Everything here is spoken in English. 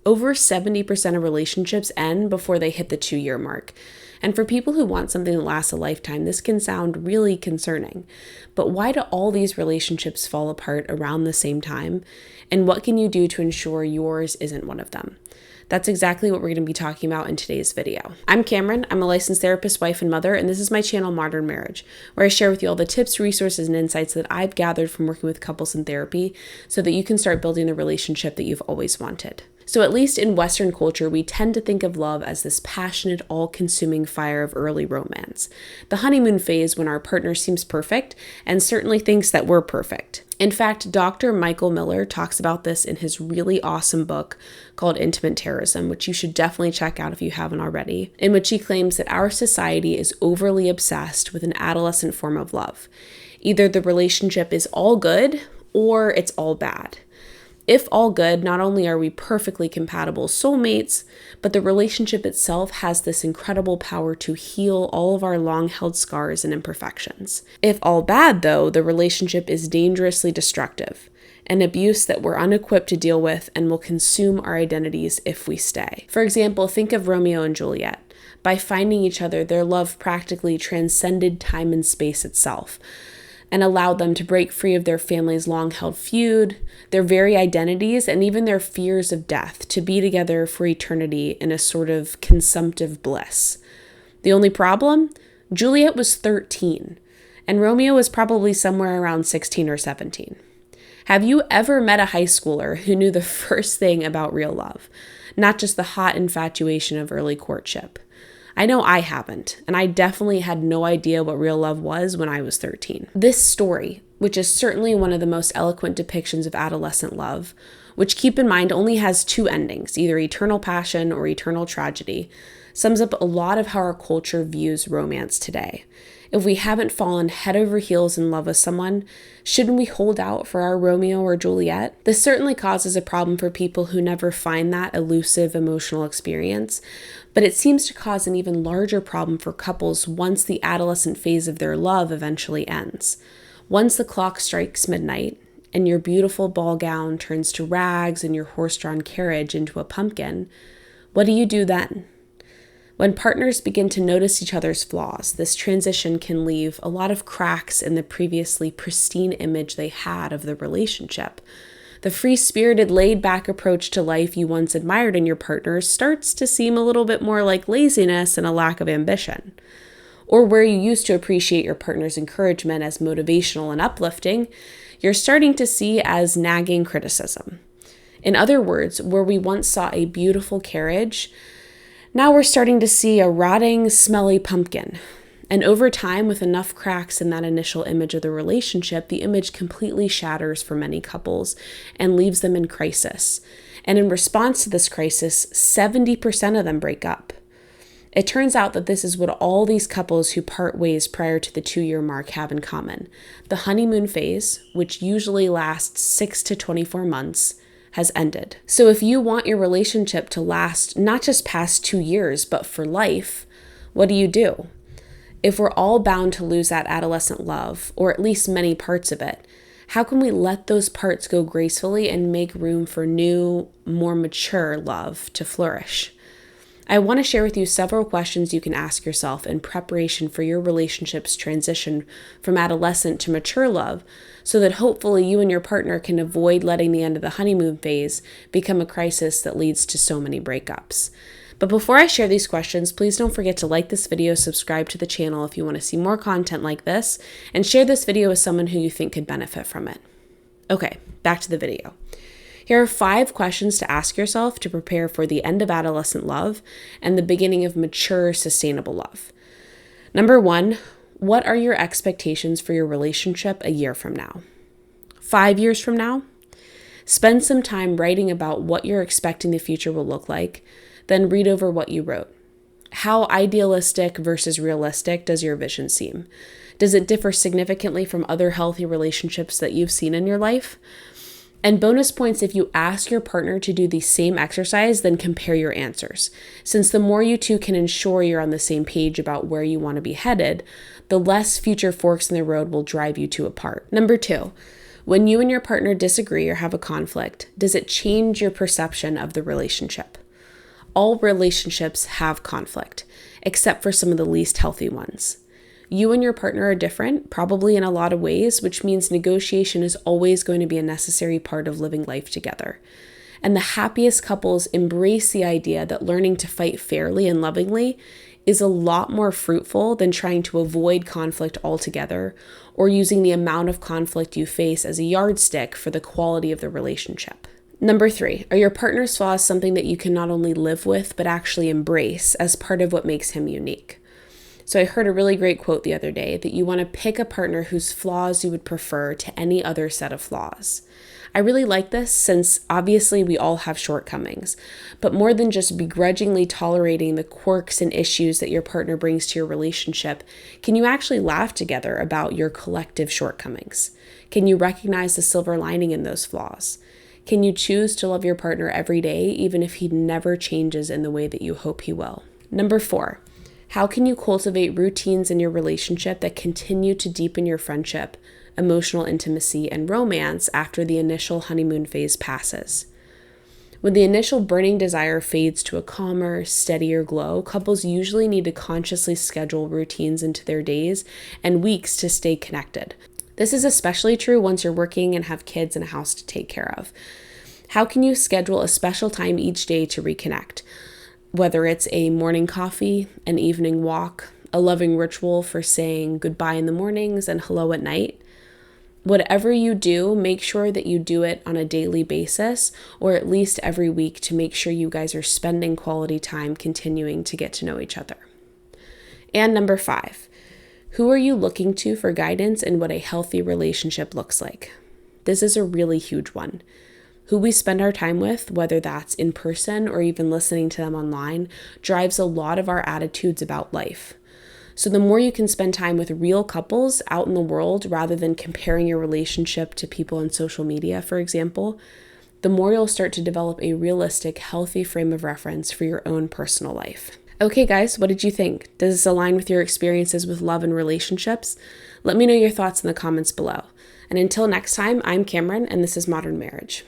Over 70% of relationships end before they hit the 2-year mark. And for people who want something that lasts a lifetime, this can sound really concerning. But why do all these relationships fall apart around the same time? And what can you do to ensure yours isn't one of them? That's exactly what we're going to be talking about in today's video. I'm Cameron. I'm a licensed therapist, wife, and mother, and this is my channel, Modern Marriage, where I share with you all the tips, resources, and insights that I've gathered from working with couples in therapy so that you can start building the relationship that you've always wanted. So at least in Western culture, we tend to think of love as this passionate, all-consuming fire of early romance. The honeymoon phase when our partner seems perfect and certainly thinks that we're perfect. In fact, Dr. Michael Miller talks about this in his really awesome book called Intimate Terrorism, which you should definitely check out if you haven't already, in which he claims that our society is overly obsessed with an adolescent form of love. Either the relationship is all good or it's all bad. If all good, not only are we perfectly compatible soulmates, but the relationship itself has this incredible power to heal all of our long-held scars and imperfections. If all bad, though, the relationship is dangerously destructive, an abuse that we're unequipped to deal with and will consume our identities if we stay. For example, think of Romeo and Juliet. By finding each other, their love practically transcended time and space itself, and allowed them to break free of their family's long-held feud, their very identities, and even their fears of death, to be together for eternity in a sort of consumptive bliss. The only problem? Juliet was 13, and Romeo was probably somewhere around 16 or 17. Have you ever met a high schooler who knew the first thing about real love, not just the hot infatuation of early courtship? I know I haven't, and I definitely had no idea what real love was when I was 13. This story, which is certainly one of the most eloquent depictions of adolescent love, which, keep in mind, only has 2 endings, either eternal passion or eternal tragedy, sums up a lot of how our culture views romance today. If we haven't fallen head over heels in love with someone, shouldn't we hold out for our Romeo or Juliet? This certainly causes a problem for people who never find that elusive emotional experience, but it seems to cause an even larger problem for couples once the adolescent phase of their love eventually ends. Once the clock strikes midnight, and your beautiful ball gown turns to rags and your horse-drawn carriage into a pumpkin, what do you do then? When partners begin to notice each other's flaws, this transition can leave a lot of cracks in the previously pristine image they had of the relationship. The free-spirited, laid-back approach to life you once admired in your partner starts to seem a little bit more like laziness and a lack of ambition. Or where you used to appreciate your partner's encouragement as motivational and uplifting, you're starting to see as nagging criticism. In other words, where we once saw a beautiful carriage, now we're starting to see a rotting, smelly pumpkin. And over time, with enough cracks in that initial image of the relationship, the image completely shatters for many couples and leaves them in crisis. And in response to this crisis, 70% of them break up. It turns out that this is what all these couples who part ways prior to the 2-year mark have in common. The honeymoon phase, which usually lasts 6 to 24 months, has ended. So if you want your relationship to last not just past 2 years, but for life, what do? If we're all bound to lose that adolescent love, or at least many parts of it, how can we let those parts go gracefully and make room for new, more mature love to flourish? I want to share with you several questions you can ask yourself in preparation for your relationship's transition from adolescent to mature love, so that hopefully you and your partner can avoid letting the end of the honeymoon phase become a crisis that leads to so many breakups. But before I share these questions, please don't forget to like this video, subscribe to the channel if you want to see more content like this, and share this video with someone who you think could benefit from it. Okay, back to the video. Here are 5 questions to ask yourself to prepare for the end of adolescent love and the beginning of mature, sustainable love. Number 1, what are your expectations for your relationship a year from now? 5 years from now? Spend some time writing about what you're expecting the future will look like, then read over what you wrote. How idealistic versus realistic does your vision seem? Does it differ significantly from other healthy relationships that you've seen in your life? And bonus points if you ask your partner to do the same exercise, then compare your answers. Since the more you two can ensure you're on the same page about where you want to be headed, the less future forks in the road will drive you two apart. Number 2, When you and your partner disagree or have a conflict, does it change your perception of the relationship? All relationships have conflict, except for some of the least healthy ones. You and your partner are different, probably in a lot of ways, which means negotiation is always going to be a necessary part of living life together. And the happiest couples embrace the idea that learning to fight fairly and lovingly is a lot more fruitful than trying to avoid conflict altogether or using the amount of conflict you face as a yardstick for the quality of the relationship. Number 3, are your partner's flaws something that you can not only live with, but actually embrace as part of what makes him unique? So I heard a really great quote the other day that you want to pick a partner whose flaws you would prefer to any other set of flaws. I really like this since obviously we all have shortcomings, but more than just begrudgingly tolerating the quirks and issues that your partner brings to your relationship, can you actually laugh together about your collective shortcomings? Can you recognize the silver lining in those flaws? Can you choose to love your partner every day, even if he never changes in the way that you hope he will? Number 4, how can you cultivate routines in your relationship that continue to deepen your friendship, emotional intimacy, and romance after the initial honeymoon phase passes? When the initial burning desire fades to a calmer, steadier glow, couples usually need to consciously schedule routines into their days and weeks to stay connected. This is especially true once you're working and have kids and a house to take care of. How can you schedule a special time each day to reconnect? Whether it's a morning coffee, an evening walk, a loving ritual for saying goodbye in the mornings and hello at night. Whatever you do, make sure that you do it on a daily basis or at least every week to make sure you guys are spending quality time continuing to get to know each other. And number 5, who are you looking to for guidance in what a healthy relationship looks like? This is a really huge one. Who we spend our time with, whether that's in person or even listening to them online, drives a lot of our attitudes about life. So the more you can spend time with real couples out in the world rather than comparing your relationship to people on social media, for example, the more you'll start to develop a realistic, healthy frame of reference for your own personal life. Okay, guys, what did you think? Does this align with your experiences with love and relationships? Let me know your thoughts in the comments below. And until next time, I'm Cameron, and this is Modern Marriage.